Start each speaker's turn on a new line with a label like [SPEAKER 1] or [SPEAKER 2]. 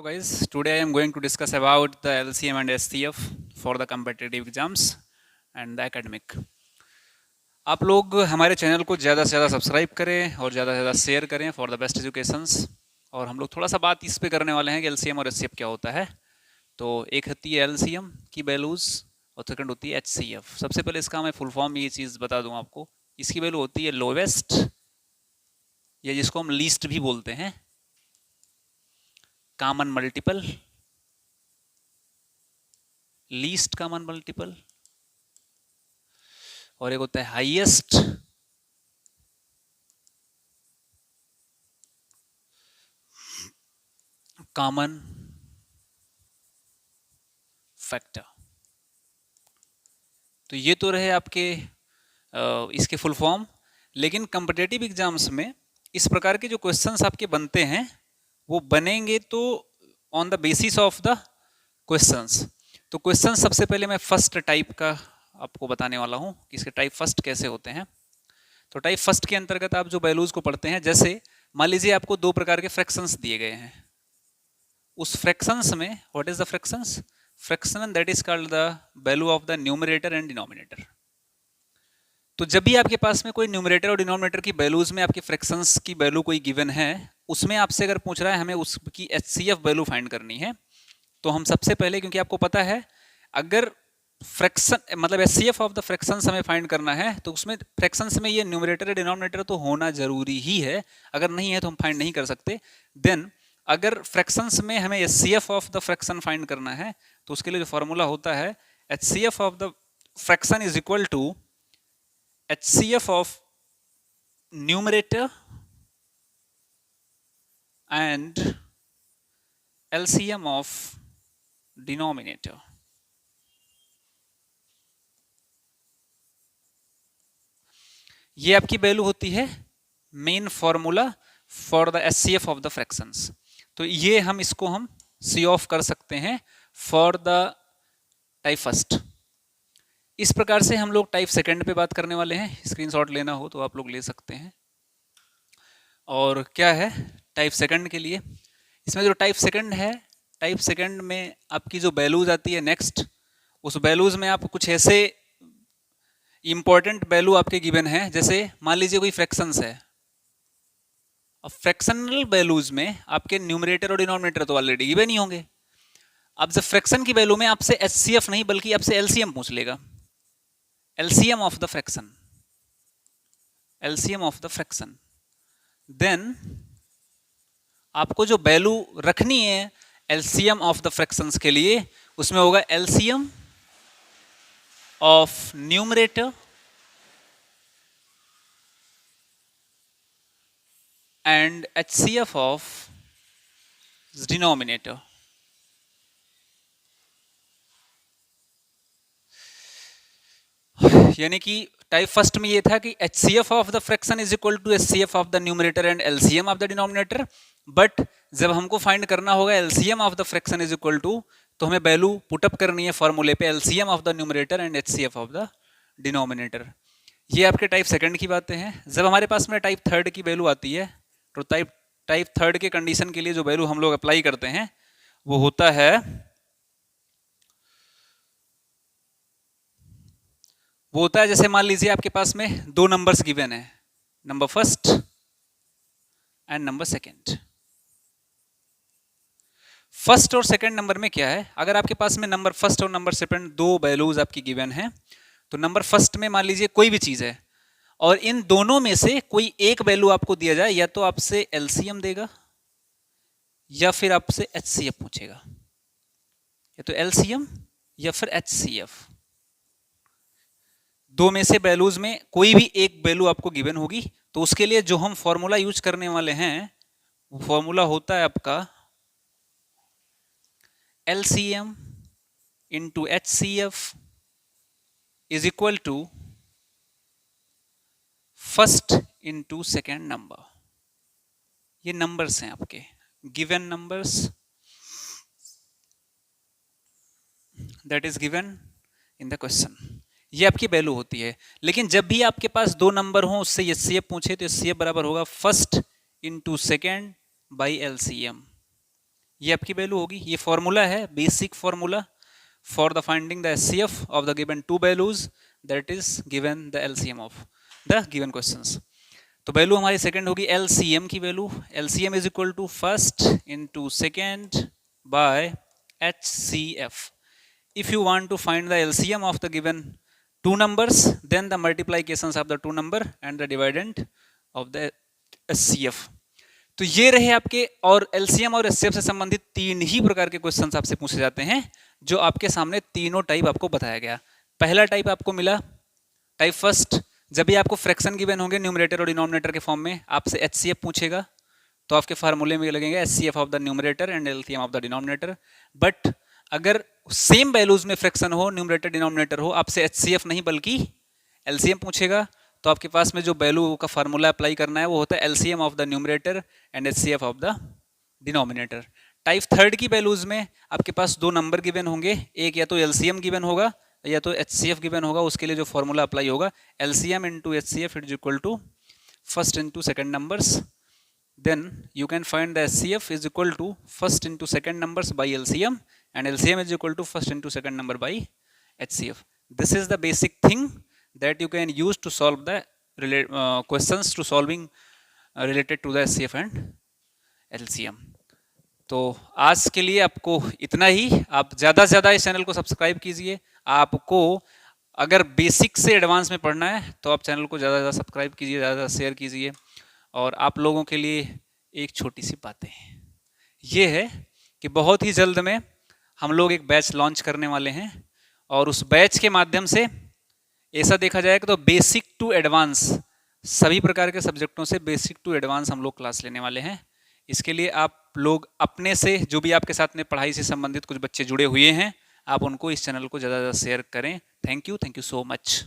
[SPEAKER 1] Hello guys, today I am going to discuss about the LCM and SCF for the competitive exams and the academic. आप लोग हमारे channel को ज़्यादा से ज़्यादा सब्सक्राइब करें और ज़्यादा से ज़्यादा शेयर करें फॉर द बेस्ट एजुकेशंस। और हम लोग थोड़ा सा बात इस पे करने वाले हैं कि LCM और SCF क्या होता है। तो एक होती है LCM की वैल्यूज़ और सेकंड होती है HCF। सबसे पहले इसका मैं फुल फॉर्म ये चीज़ बता दूँ आपको। इसकी वैल्यू होती है लोवेस्ट या जिसको हम लीस्ट भी बोलते हैं, common multiple, least common multiple, और एक होता है हाईएस्ट कॉमन फैक्टर। तो ये तो रहे आपके इसके फुल फॉर्म। लेकिन कॉम्पिटिटिव एग्जाम्स में इस प्रकार के जो क्वेश्चंस आपके बनते हैं वो बनेंगे तो on the basis of the questions. तो क्वेश्चन सबसे पहले मैं फर्स्ट टाइप का आपको बताने वाला हूँ कि इसके टाइप फर्स्ट कैसे होते हैं। तो टाइप फर्स्ट के अंतर्गत आप जो वैल्यूज को पढ़ते हैं, जैसे मान लीजिए आपको दो प्रकार के फ्रैक्शंस दिए गए हैं। उस फ्रैक्शंस में what is the fractions, fraction that is called the value of the numerator and denominator. तो जब भी आपके पास में कोई न्यूमरेटर और डिनोमिनेटर की वैल्यूज में आपके फ्रैक्शंस की वैल्यू कोई गिवन है, उसमें आपसे अगर पूछ रहा है हमें उसकी HCF वैल्यू फाइंड करनी है, तो हम सबसे पहले, क्योंकि आपको पता है अगर फ्रैक्शन मतलब HCF ऑफ द फ्रैक्शंस हमें फाइंड करना है तो उसमें फ्रैक्शंस में ये न्यूमरेटर या डिनोमिनेटर तो होना जरूरी ही है। अगर नहीं है तो हम फाइंड नहीं कर सकते। देन अगर फ्रैक्शंस में हमें HCF of the fraction find करना है तो उसके लिए जो फॉर्मूला होता है, HCF of the fraction is equal to HCF of numerator and LCM of denominator. ये आपकी वैल्यू होती है main formula for the HCF of the fractions. तो ये हम इसको हम सी ऑफ कर सकते हैं फॉर द टाइप फर्स्ट। इस प्रकार से हम लोग टाइप सेकंड पे बात करने वाले हैं। स्क्रीनशॉट लेना हो तो आप लोग ले सकते हैं। और क्या है टाइप सेकंड के लिए, इसमें जो टाइप सेकंड है, टाइप सेकंड में आपकी जो वैल्यूज आती है नेक्स्ट, उस वैल्यूज में आप कुछ ऐसे इंपॉर्टेंट वैल्यू आपके गिवन है। जैसे मान लीजिए कोई फ्रैक्शंस है, अब फ्रैक्शनल वैल्यूज में आपके न्यूमरेटर और डिनोमिनेटर तो ऑलरेडी गिवन ही होंगे। अब जब फ्रैक्शन की वैल्यू में आपसे HCF नहीं बल्कि आपसे LCM पूछ लेगा, LCM of the fraction, LCM of the fraction, then आपको जो वैल्यू रखनी है LCM ऑफ द फ्रैक्शंस के लिए, उसमें होगा LCM of numerator and HCF of denominator। यानी कि टाइप फर्स्ट में ये था कि HCF of the fraction is equal to HCF of the numerator and LCM of the denominator. But जब हमको फाइंड करना होगा LCM of the fraction is equal to, तो हमें वैल्यू पुटअप करनी है फॉर्मूले पे LCM of the numerator and HCF of the denominator. ये आपके टाइप सेकंड की बातें हैं। जब हमारे पास में टाइप थर्ड की वैल्यू आती है, तो टाइप थर्ड के कंडीशन के लिए जो वैल्यू हम लोग अप्लाई करते हैं वो होता है, जैसे मान लीजिए आपके पास में दो नंबर्स गिवन है, number first and number second. First और सेकंड नंबर में क्या है, अगर आपके पास में नंबर फर्स्ट और नंबर सेकंड दो वैल्यूज आपकी गिवन है, तो नंबर फर्स्ट में मान लीजिए कोई भी चीज है और इन दोनों में से कोई एक वैल्यू आपको दिया जाए, या तो आपसे LCM देगा या फिर आपसे HCF पूछेगा, या तो LCM या फिर HCF। दो में से वैल्यूज में कोई भी एक वैल्यू आपको गिवन होगी, तो उसके लिए जो हम फॉर्मूला यूज करने वाले हैं वो फॉर्मूला होता है आपका LCM into HCF is equal to first into second number. ये नंबर्स हैं आपके given numbers that is given in the question. ये आपकी वैल्यू होती है। लेकिन जब भी आपके पास दो नंबर हो उससे HCF पूछे तो HCF बराबर होगा first into second by LCM। ये आपकी वैल्यू होगी। ये फॉर्मूला है, basic formula for the finding the HCF of the given two values, that is given the LCM of the given questions. तो वैल्यू हमारी सेकंड होगी एलसीएम की value. LCM is equal to first into second by HCF. If you want to find the LCM of the given two numbers, then the multiplications of the two number and the dividend of the HCF। तो ये रहे आपके, और LCM और HCF से संबंधित तीन ही प्रकार के क्वेश्चंस आपसे पूछे जाते हैं, जो आपके सामने तीनों टाइप आपको बताया गया। पहला टाइप आपको मिला टाइप फर्स्ट, जब भी आपको फ्रैक्शन गिवन होंगे न्यूमरेटर और डिनोमिनेटर के फॉर्म में, आपसे HCF पूछेगा तो आपके फार्मूले में लगेंगे HCF of the numerator and LCM of the denominator. But अगर सेम वैल्यूज में फ्रैक्शन हो, न्यूमरेटर डिनोमिनेटर हो, आपसे HCF नहीं बल्कि LCM पूछेगा, तो आपके पास में जो वैल्यू का फार्मूला अप्लाई करना है वो होता है LCM of the numerator and HCF of the denominator. Type third की वैल्यूज में आपके पास दो नंबर गिवन होंगे, एक या तो LCM गिवन होगा या तो HCF गिवन होगा। उसके लिए जो फॉर्मूला अप्लाई होगा LCM into HCF is equal to first into second numbers, then you can find the HCF is equal to first into second numbers by LCM and LCM is equal to first into second number by HCF. This is the basic thing that you can use to solve the questions to solving related to the HCF and LCM. तो आज के लिए आपको इतना ही। आप ज़्यादा से ज़्यादा इस चैनल को सब्सक्राइब कीजिए। आपको अगर बेसिक से एडवांस में पढ़ना है तो आप चैनल को ज़्यादा से ज़्यादा सब्सक्राइब कीजिए, ज़्यादा से ज़्यादा शेयर कीजिए। और आप लोगों के लिए एक छोटी सी बात है, ये है कि बहुत ही जल्द में हम लोग एक बैच लॉन्च करने वाले हैं, और उस बैच के माध्यम से ऐसा देखा जाएगा तो बेसिक टू एडवांस सभी प्रकार के सब्जेक्टों से बेसिक टू एडवांस हम लोग क्लास लेने वाले हैं। इसके लिए आप लोग अपने से, जो भी आपके साथ में पढ़ाई से संबंधित कुछ बच्चे जुड़े हुए हैं, आप उनको इस चैनल को ज़्यादा से ज़्यादा शेयर करें। Thank you so much.